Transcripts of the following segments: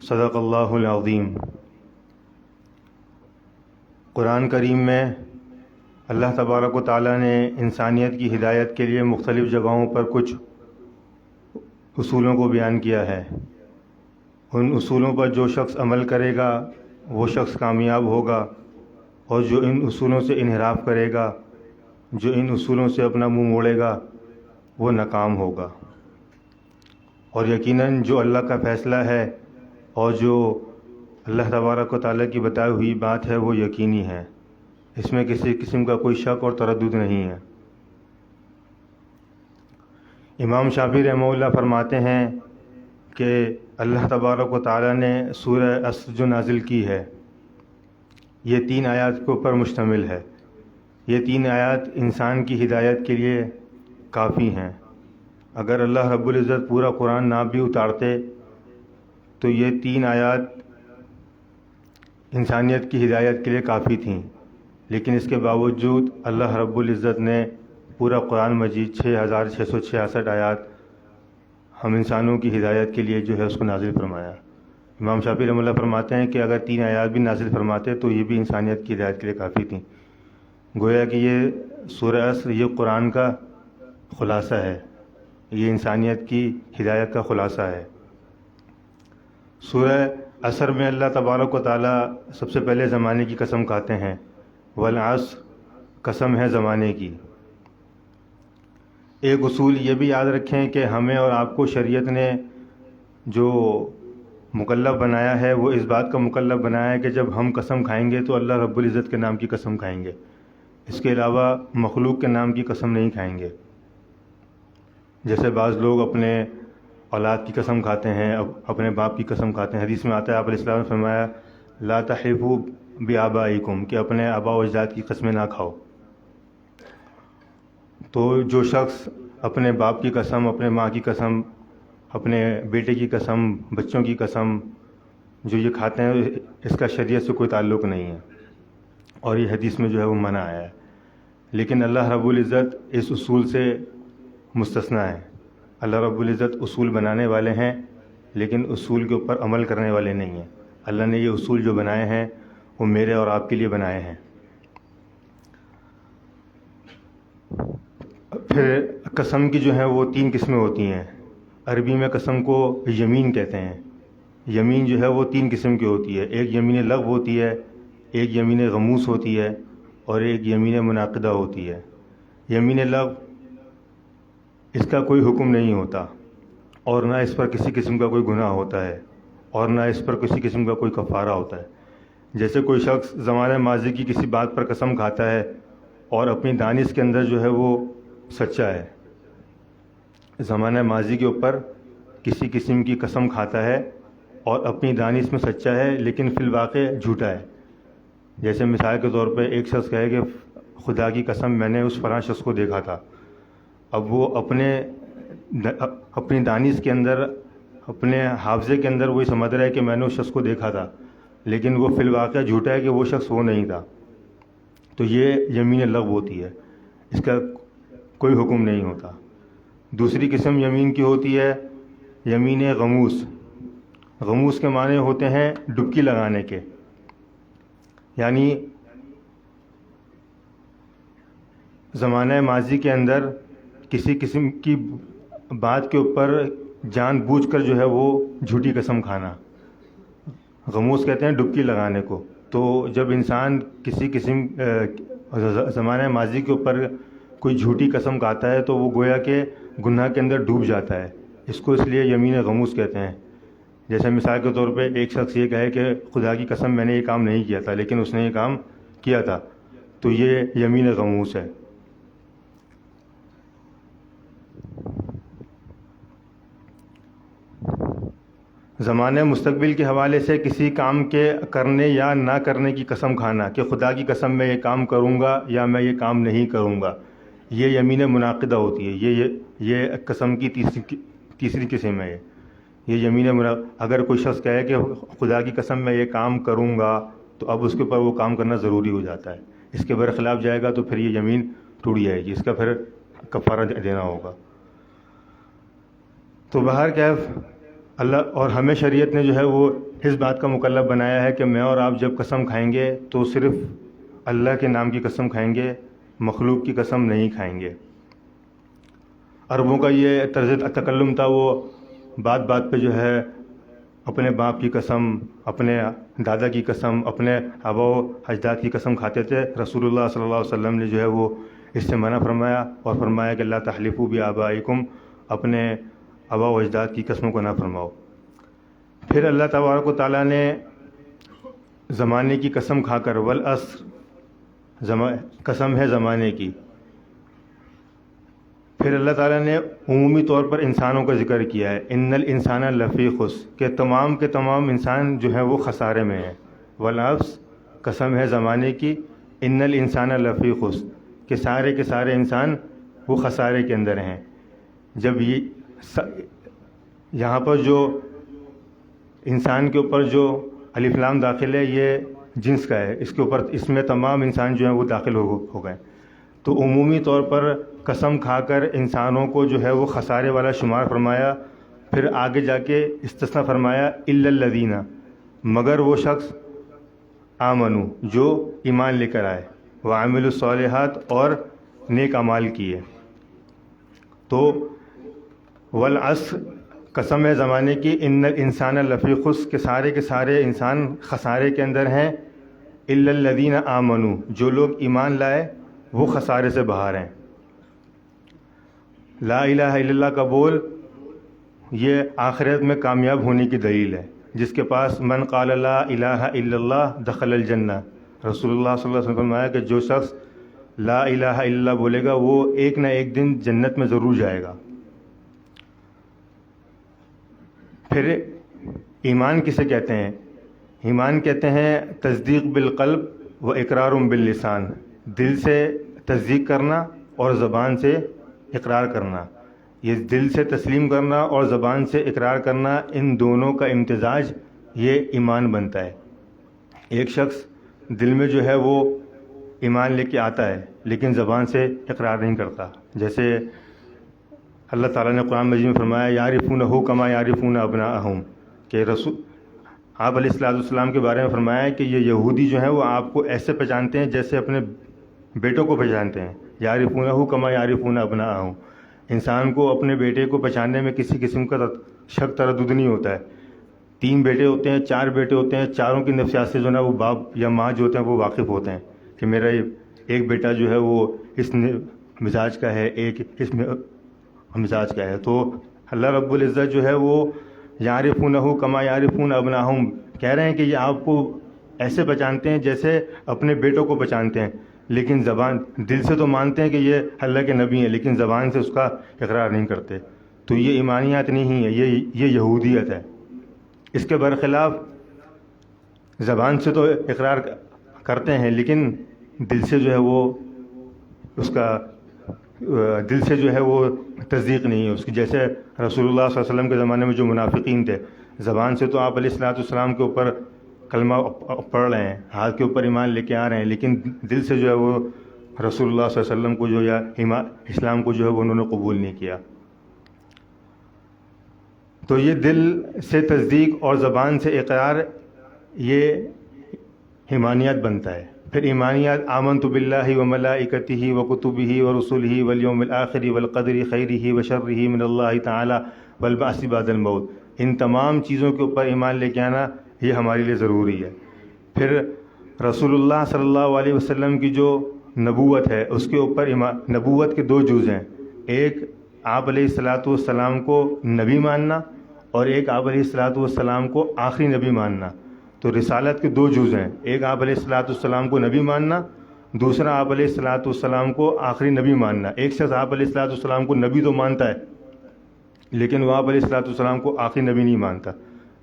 صدق اللہ العظیم۔ قرآن کریم میں اللہ تبارک و تعالیٰ نے انسانیت کی ہدایت کے لیے مختلف جگہوں پر کچھ اصولوں کو بیان کیا ہے۔ ان اصولوں پر جو شخص عمل کرے گا وہ شخص کامیاب ہوگا، اور جو ان اصولوں سے انحراف کرے گا، جو ان اصولوں سے اپنا منہ موڑے گا، وہ ناکام ہوگا۔ اور یقیناً جو اللہ کا فیصلہ ہے اور جو اللہ تبارک و تعالیٰ کی بتائی ہوئی بات ہے وہ یقینی ہے، اس میں کسی قسم کا کوئی شک اور تردد نہیں ہے۔ امام شافعی رحمہ اللہ فرماتے ہیں کہ اللہ تبارک و تعالیٰ نے سورہ عصر جو نازل کی ہے یہ 3 آیات کے اوپر مشتمل ہے۔ یہ 3 آیات انسان کی ہدایت کے لیے کافی ہیں۔ اگر اللہ رب العزت پورا قرآن نہ بھی اتارتے تو یہ 3 آیات انسانیت کی ہدایت کے لیے کافی تھیں، لیکن اس کے باوجود اللہ رب العزت نے پورا قرآن مجید 6666 آیات ہم انسانوں کی ہدایت کے لیے جو ہے اس کو نازل فرمایا۔ امام شافعی رحمہ اللہ فرماتے ہیں کہ اگر 3 آیات بھی نازل فرماتے تو یہ بھی انسانیت کی ہدایت کے لیے کافی تھیں۔ گویا کہ یہ سورہ عصر یہ قرآن کا خلاصہ ہے، یہ انسانیت کی ہدایت کا خلاصہ ہے۔ سورہ عصر میں اللہ تبارک و تعالیٰ سب سے پہلے زمانے کی قسم کھاتے ہیں، والعصر، قسم ہے زمانے کی۔ ایک اصول یہ بھی یاد رکھیں کہ ہمیں اور آپ کو شریعت نے جو مکلف بنایا ہے وہ اس بات کا مکلف بنایا ہے کہ جب ہم قسم کھائیں گے تو اللہ رب العزت کے نام کی قسم کھائیں گے، اس کے علاوہ مخلوق کے نام کی قسم نہیں کھائیں گے۔ جیسے بعض لوگ اپنے اولاد کی قسم کھاتے ہیں، اپنے باپ کی قسم کھاتے ہیں۔ حدیث میں آتا ہے، آپ علیہ السلام نے فرمایا لا تحلفوا بآبائکم، کہ اپنے آباء و اجداد کی قسمیں نہ کھاؤ۔ تو جو شخص اپنے باپ کی قسم، اپنے ماں کی قسم، اپنے بیٹے کی قسم، بچوں کی قسم جو یہ کھاتے ہیں اس کا شریعت سے کوئی تعلق نہیں ہے، اور یہ حدیث میں جو ہے وہ منع آیا ہے۔ لیکن اللہ رب العزت اس اصول سے مستثنیٰ ہے۔ اللہ رب العزت اصول بنانے والے ہیں لیکن اصول کے اوپر عمل کرنے والے نہیں ہیں۔ اللہ نے یہ اصول جو بنائے ہیں وہ میرے اور آپ کے لیے بنائے ہیں۔ پھر قسم کی جو ہیں وہ 3 قسمیں ہوتی ہیں۔ عربی میں قسم کو یمین کہتے ہیں۔ یمین جو ہے وہ 3 قسم کی ہوتی ہے، ایک یمین لغو ہوتی ہے، ایک یمین غموس ہوتی ہے، اور ایک یمین منعقدہ ہوتی ہے۔ یمین لغو اس کا کوئی حکم نہیں ہوتا، اور نہ اس پر کسی قسم کا کوئی گناہ ہوتا ہے، اور نہ اس پر کسی قسم کا کوئی کفارہ ہوتا ہے۔ جیسے کوئی شخص زمانہ ماضی کی کسی بات پر قسم کھاتا ہے اور اپنی دانش کے اندر جو ہے وہ سچا ہے، زمانہ ماضی کے اوپر کسی قسم کی قسم کھاتا ہے اور اپنی دانش میں سچا ہے لیکن فی الواقع جھوٹا ہے۔ جیسے مثال کے طور پہ ایک شخص کہے کہ خدا کی قسم میں نے اس فلاں شخص کو دیکھا تھا، اب وہ اپنی دانش کے اندر، اپنے حافظے کے اندر وہی سمجھ رہا ہے کہ میں نے اس شخص کو دیکھا تھا، لیکن وہ فی الواقع جھوٹا ہے کہ وہ شخص وہ نہیں تھا۔ تو یہ یمین لغو ہوتی ہے، اس کا کوئی حکم نہیں ہوتا۔ دوسری قسم یمین کی ہوتی ہے یمین غموس۔ غموس کے معنی ہوتے ہیں ڈبکی لگانے کے، یعنی زمانہ ماضی کے اندر کسی قسم کی بات کے اوپر جان بوجھ کر جو ہے وہ جھوٹی قسم کھانا، غموس کہتے ہیں ڈبکی لگانے کو۔ تو جب انسان کسی قسم زمانہ ماضی کے اوپر کوئی جھوٹی قسم کھاتا ہے تو وہ گویا کہ گناہ کے اندر ڈوب جاتا ہے، اس کو اس لیے یمین غموس کہتے ہیں۔ جیسے مثال کے طور پہ ایک شخص یہ کہے کہ خدا کی قسم میں نے یہ کام نہیں کیا تھا لیکن اس نے یہ کام کیا تھا، تو یہ یمین غموس ہے۔ زمانہ مستقبل کے حوالے سے کسی کام کے کرنے یا نہ کرنے کی قسم کھانا کہ خدا کی قسم میں یہ کام کروں گا یا میں یہ کام نہیں کروں گا، یہ یمین منعقدہ ہوتی ہے۔ یہ قسم کی تیسری قسم ہے۔ یہ یمین اگر کوئی شخص کہے کہ خدا کی قسم میں یہ کام کروں گا تو اب اس کے اوپر وہ کام کرنا ضروری ہو جاتا ہے، اس کے برخلاف جائے گا تو پھر یہ یمین ٹوٹ جائے گی، اس کا پھر کفارہ دینا ہوگا۔ تو بہرکیف اللہ اور ہمیں شریعت نے جو ہے وہ اس بات کا مکلف بنایا ہے کہ میں اور آپ جب قسم کھائیں گے تو صرف اللہ کے نام کی قسم کھائیں گے، مخلوق کی قسم نہیں کھائیں گے۔ عربوں کا یہ طرز تکلم تھا، وہ بات بات پہ جو ہے اپنے باپ کی قسم، اپنے دادا کی قسم، اپنے آبا و اجداد کی قسم کھاتے تھے۔ رسول اللہ صلی اللہ علیہ وسلم نے جو ہے وہ اس سے منع فرمایا اور فرمایا کہ لا تحلفوا بآبائکم، اپنے آبا و اجداد کی قسموں کو نہ فرماؤ۔ پھر اللہ تبارک و تعالیٰ نے زمانے کی قسم کھا کر، والعصر قسم ہے زمانے کی، پھر اللہ تعالیٰ نے عمومی طور پر انسانوں کا ذکر کیا ہے، ان الانسان لفی خسر، کہ تمام کے تمام انسان جو ہیں وہ خسارے میں ہیں۔ والعصر قسم ہے زمانے کی، ان الانسان لفی خسر، کہ سارے کے سارے انسان وہ خسارے کے اندر ہیں۔ جب یہاں پر جو انسان کے اوپر جو الف لام داخل ہے یہ جنس کا ہے، اس کے اوپر اس میں تمام انسان جو ہیں وہ داخل ہو گئے، تو عمومی طور پر قسم کھا کر انسانوں کو جو ہے وہ خسارے والا شمار فرمایا۔ پھر آگے جا کے استثناء فرمایا، الا الذین، مگر وہ شخص آمنو جو ایمان لے کر آئے، وعملوا الصالحات اور نیک اعمال کیے۔ تو والعصر قسم ہے زمانے کی، ان الانسان لفی خسر، کہ سارے کے سارے انسان خسارے کے اندر ہیں، الا الذین آمنوا، جو لوگ ایمان لائے وہ خسارے سے باہر ہیں۔ لا الہ الا اللہ کا بول یہ آخرت میں کامیاب ہونے کی دلیل ہے۔ جس کے پاس من قال لا الہ الا اللہ دخل الجنہ، رسول اللہ صلی اللہ علیہ وسلم نے فرمایا کہ جو شخص لا الہ الا اللہ بولے گا وہ ایک نہ ایک دن جنت میں ضرور جائے گا۔ پھر ایمان کسے کہتے ہیں؟ ایمان کہتے ہیں تصدیق بالقلب و اقرار باللسان، دل سے تصدیق کرنا اور زبان سے اقرار کرنا۔ یہ دل سے تسلیم کرنا اور زبان سے اقرار کرنا، ان دونوں کا امتزاج یہ ایمان بنتا ہے۔ ایک شخص دل میں جو ہے وہ ایمان لے کے آتا ہے لیکن زبان سے اقرار نہیں کرتا، جیسے اللہ تعالیٰ نے قرآن مجید میں فرمایا یعرفونہ کما یعرفون ابناءہم، کہ رسول آپ علیہ الصلوۃ والسلام کے بارے میں فرمایا ہے کہ یہ یہودی جو ہیں وہ آپ کو ایسے پہچانتے ہیں جیسے اپنے بیٹوں کو پہچانتے ہیں۔ یعرفونہ کما یعرفون ابناءہم، انسان کو اپنے بیٹے کو پہچاننے میں کسی قسم کا شک تردد نہیں ہوتا ہے۔ 3 بیٹے ہوتے ہیں، 4 بیٹے ہوتے ہیں، چاروں کی نفسیات سے جو ہے وہ باپ یا ماں جو ہوتے ہیں وہ واقف ہوتے ہیں کہ میرا ایک بیٹا جو ہے وہ اس مزاج کا ہے، ایک اس مزاج کا ہے۔ تو اللہ رب العزت جو ہے وہ یعرفونہ کما یعرفون ابناءہم کہہ رہے ہیں کہ یہ آپ کو ایسے پہچانتے ہیں جیسے اپنے بیٹوں کو پہچانتے ہیں، لیکن زبان دل سے تو مانتے ہیں کہ یہ اللہ کے نبی ہیں لیکن زبان سے اس کا اقرار نہیں کرتے۔ تو یہ ایمانیات نہیں ہے، یہ یہودیت ہے۔ اس کے برخلاف زبان سے تو اقرار کرتے ہیں لیکن دل سے جو ہے وہ اس کا دل سے جو ہے وہ تصدیق نہیں ہے اس کی۔ جیسے رسول اللہ صلی اللہ علیہ وسلم کے زمانے میں جو منافقین تھے، زبان سے تو آپ علیہ الصلوۃ والسلام کے اوپر کلمہ پڑھ رہے ہیں، ہاتھ کے اوپر ایمان لے کے آ رہے ہیں، لیکن دل سے جو ہے وہ رسول اللہ صلی اللہ علیہ وسلم کو جو یا اسلام کو جو ہے وہ انہوں نے قبول نہیں کیا۔ تو یہ دل سے تصدیق اور زبان سے اقرار یہ ایمانیات بنتا ہے۔ پھر ایمانیات آمنت باللہ وملائکتہ وکتبہ ورسلہ والیوم الآخر والقدر خیرہ وشرہ من اللہ تعالی والبعث بعد الموت، ان تمام چیزوں کے اوپر ایمان لے کے آنا یہ ہمارے لیے ضروری ہے۔ پھر رسول اللہ صلی اللہ علیہ وسلم کی جو نبوت ہے اس کے اوپر نبوت کے 2 جز ہیں، ایک آپ علیہ الصلوۃ والسلام کو نبی ماننا اور ایک آپ علیہ الصلوۃ والسلام کو آخری نبی ماننا۔ تو رسالت کے 2 جز ہیں، ایک آپ علیہ الصلوۃ والسلام کو نبی ماننا، دوسرا آپ علیہ الصلوۃ والسلام کو آخری نبی ماننا۔ ایک شخص آپ علیہ الصلوۃ والسلام کو نبی تو مانتا ہے لیکن وہ آپ علیہ الصلوۃ والسلام کو آخری نبی نہیں مانتا،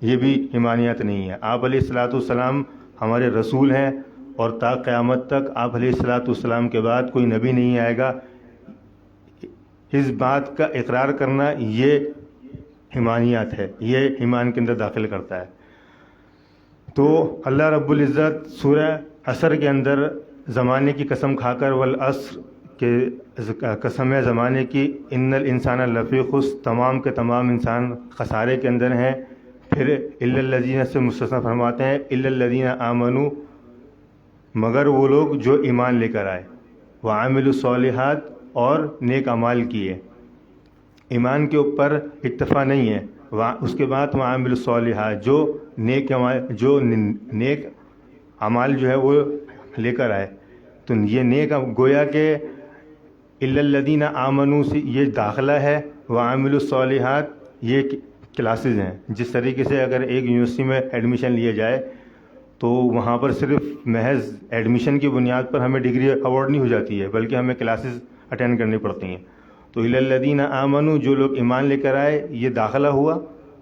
یہ بھی ایمانیت نہیں ہے۔ آپ علیہ الصلوۃ والسلام ہمارے رسول ہیں اور تا قیامت تک آپ علیہ الصلوۃ والسلام کے بعد کوئی نبی نہیں آئے گا، اس بات کا اقرار کرنا یہ ایمانیات ہے، یہ ایمان کے اندر داخل کرتا ہے۔ تو اللہ رب العزت سورہ عصر کے اندر زمانے کی قسم کھا کر والعصر کہ قسم ہے زمانے کی، ان الانسان لفی خسر، تمام کے تمام انسان خسارے کے اندر ہیں. پھر الا الذین سے مستثنی فرماتے ہیں الا الذین آمنوا، مگر وہ لوگ جو ایمان لے کر آئے، وعملوا الصالحات، اور نیک اعمال کیے. ایمان کے اوپر اکتفا نہیں ہے، اس کے بعد وعملوا الصالحات، جو نیک اعمال جو ہے وہ لے کر آئے. تو یہ نیک گویا کہ الا الذین آمنوا سے یہ داخلہ ہے، وعملوا الصالحات یہ کلاسز ہیں. جس طریقے سے اگر ایک یونیورسٹی میں ایڈمیشن لیا جائے تو وہاں پر صرف محض ایڈمیشن کی بنیاد پر ہمیں ڈگری ایوارڈ نہیں ہو جاتی ہے، بلکہ ہمیں کلاسز اٹینڈ کرنی پڑتی ہیں. تو الی الذین آمنوا، جو لوگ ایمان لے کر آئے، یہ داخلہ ہوا.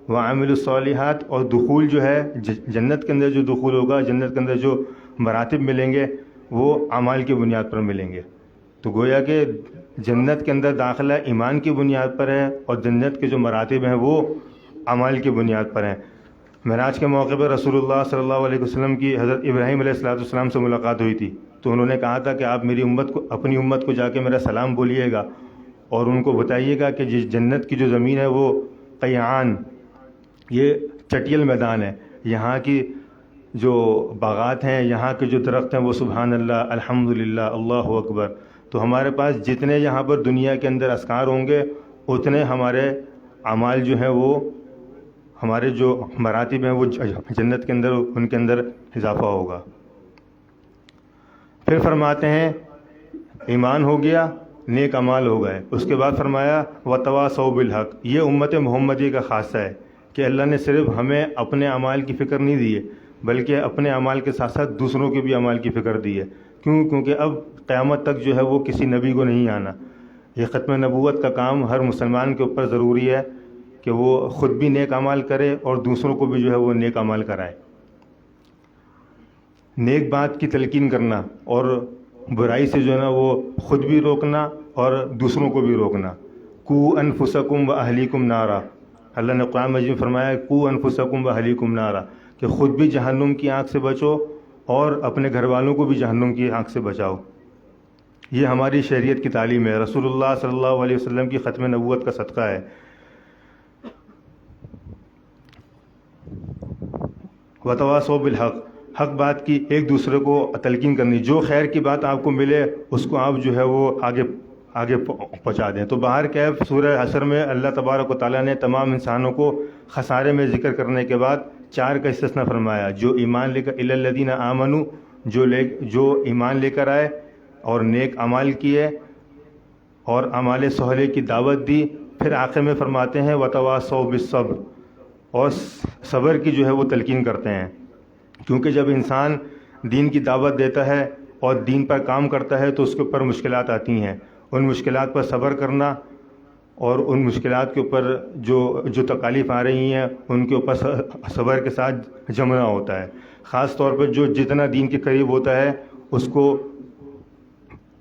وعملوا الصالحات، اور دخول جو ہے جنت کے اندر جو دخول ہوگا، جنت کے اندر جو مراتب ملیں گے وہ اعمال کی بنیاد پر ملیں گے. تو گویا کہ جنت کے اندر داخلہ ایمان کی بنیاد پر ہے، اور جنت کے جو مراتب ہیں وہ اعمال کی بنیاد پر ہیں. معراج کے موقع پر رسول اللہ صلی اللہ علیہ وسلم کی حضرت ابراہیم علیہ السلام سے ملاقات ہوئی تھی. تو انہوں نے کہا تھا کہ آپ میری امت کو، اپنی امت کو جا کے میرا سلام بولیے گا، اور ان کو بتائیے گا کہ جس جنت کی جو زمین ہے وہ قیعان، یہ چٹیل میدان ہے. یہاں کی جو باغات ہیں، یہاں کے جو درخت ہیں وہ سبحان اللہ، الحمدللہ، اللہ اکبر. تو ہمارے پاس جتنے یہاں پر دنیا کے اندر اذکار ہوں گے، اتنے ہمارے اعمال جو ہیں وہ، ہمارے جو مراتب ہیں وہ جنت کے اندر، ان کے اندر اضافہ ہوگا. پھر فرماتے ہیں ایمان ہو گیا، نیک اعمال ہو گئے. اس کے بعد فرمایا وتواصوا بالحق. یہ امت محمدی کا خاصہ ہے کہ اللہ نے صرف ہمیں اپنے اعمال کی فکر نہیں دی ہے، بلکہ اپنے اعمال کے ساتھ ساتھ دوسروں کے بھی اعمال کی فکر دی ہے. کیونکہ اب قیامت تک جو ہے وہ کسی نبی کو نہیں آنا. یہ ختم نبوت کا کام ہر مسلمان کے اوپر ضروری ہے کہ وہ خود بھی نیک اعمال کرے اور دوسروں کو بھی جو ہے وہ نیک اعمال کرائے. نیک بات کی تلقین کرنا اور برائی سے جو ہے نا وہ خود بھی روکنا اور دوسروں کو بھی روکنا. قوا انفسکم واہلیکم نارا. اللہ نے قرآن مجید میں فرمایا قوا انفسکم واہلیکم نارا، کہ خود بھی جہنم کی آنکھ سے بچو اور اپنے گھر والوں کو بھی جہنم کی آنکھ سے بچاؤ. یہ ہماری شریعت کی تعلیم ہے، رسول اللہ صلی اللہ علیہ وسلم کی ختم نبوت کا صدقہ ہے. وتواصوا بالحق، حق بات کی ایک دوسرے کو تلقین کرنی. جو خیر کی بات آپ کو ملے اس کو آپ جو ہے وہ آگے پہنچا دیں. تو بہرکیف سورہ حشر میں اللہ تبارک و تعالیٰ نے تمام انسانوں کو خسارے میں ذکر کرنے کے بعد 4 کا استثناء فرمایا. جو ایمان لے کر الی الذین آمنوا، جو ایمان لے کر آئے اور نیک اعمال کیے اور اعمال صالحہ کی دعوت دی. پھر آخر میں فرماتے ہیں وتواصوا بالصبر، اور صبر کی جو ہے وہ تلقین کرتے ہیں. کیونکہ جب انسان دین کی دعوت دیتا ہے اور دین پر کام کرتا ہے تو اس کے اوپر مشکلات آتی ہیں. ان مشکلات پر صبر کرنا اور ان مشکلات کے اوپر جو تکالیف آ رہی ہیں ان کے اوپر صبر کے ساتھ جمنا ہوتا ہے. خاص طور پر جو جتنا دین کے قریب ہوتا ہے اس کو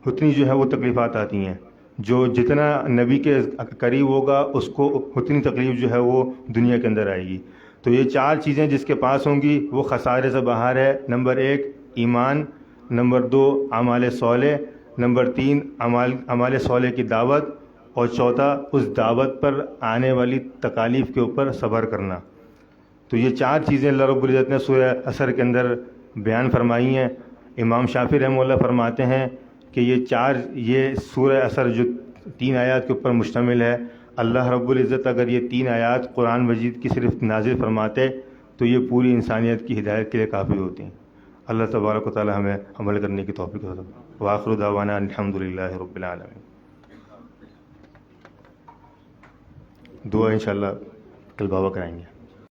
اتنی جو ہے وہ تکلیفات آتی ہیں. جو جتنا نبی کے قریب ہوگا اس کو اتنی تکلیف جو ہے وہ دنیا کے اندر آئے گی. تو یہ 4 چیزیں جس کے پاس ہوں گی وہ خسارے سے باہر ہے. نمبر 1 ایمان، نمبر 2 اعمال صالح، نمبر 3 اعمال صالح کی دعوت، اور چوتھا اس دعوت پر آنے والی تکالیف کے اوپر صبر کرنا. تو یہ 4 چیزیں اللہ رب العزت نے سورہ عصر کے اندر بیان فرمائی ہیں. امام شافعی رحمہ اللہ فرماتے ہیں کہ یہ سورہ عصر جو 3 آیات کے اوپر مشتمل ہے، اللہ رب العزت اگر یہ 3 آیات قرآن مجید کی صرف نازل فرماتے تو یہ پوری انسانیت کی ہدایت کے لیے کافی ہوتی ہیں. اللہ تبارک و تعالی ہمیں عمل کرنے کی توفیق عطا فرمائے. وآخر دعوانا الحمدللہ رب العالمین. دعا انشاءاللہ کل بابا کرائیں گے.